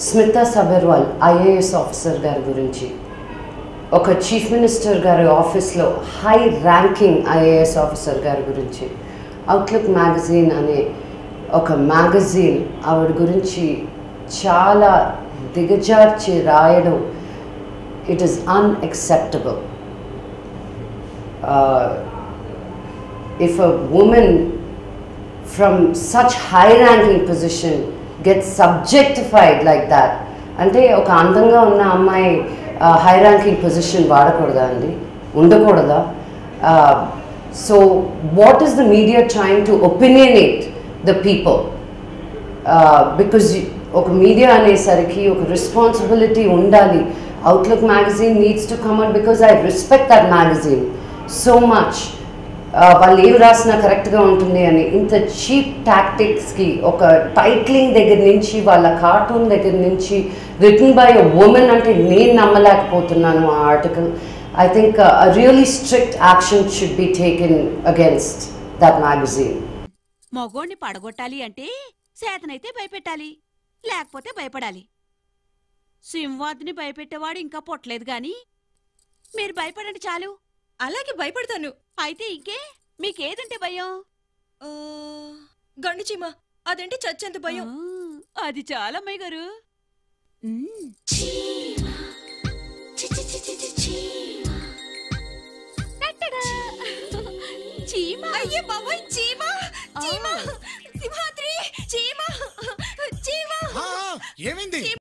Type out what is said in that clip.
Smita Sabharwal IAS officer గారి గురించి ఒక చీఫ్ మినిస్టర్ గారి ఆఫీస్లో హై ర్యాంకింగ్ ఐఏఎస్ ఆఫీసర్ గారి గురించి అవుట్లుక్ మ్యాగజైన్ అనే ఒక మ్యాగజైన్ ఆవిడ గురించి చాలా దిగజార్చి రాయడం it is unacceptable. If a woman from such high ranking position gets subjectified like that, అంటే ఒక అందంగా ఉన్న అమ్మాయి హై ర్యాంకింగ్ పొజిషన్ వాడకూడదా అండి, ఉండకూడదా? So what is the media trying to opinionate the people? Because ఒక మీడియా అనేసరికి ఒక రెస్పాన్సిబిలిటీ ఉండాలి. Outlook magazine needs to come out because I respect that magazine so much. వాళ్ళు ఏవి రాసినా కరెక్ట్గా ఉంటుంది అని. ఇంత చీప్ టాక్టిక్స్కి ఒక టైటిలింగ్ దగ్గర నుంచి వాళ్ళ కార్టూన్ దగ్గర నుంచి రిటన్ బై ఎ ఉమెన్ అంటే నేను నమ్మలేకపోతున్నాను ఆ article. I think really strict action should be taken against that magazine. మగోణ్ణి పడగొట్టాలి అంటే సేతనైతే భయపెట్టాలి, లేకపోతే భయపడాలి. సింహాద్ని భయపెట్టేవాడు ఇంకా పొట్టలేదు గాని మీరు భయపడండి చాలు. అలాగే భయపడతాను. అయితే ఇంకే మీకేదంటే భయం? గండు చీమ, అదంటే చచ్చేంత భయం. అది చాలా అమ్మాయి గారు. చీమ, అయ్యే బాబాయ్, చీమ చీమ, సింహాద్రి చీమ చీమ. ఏమైంది?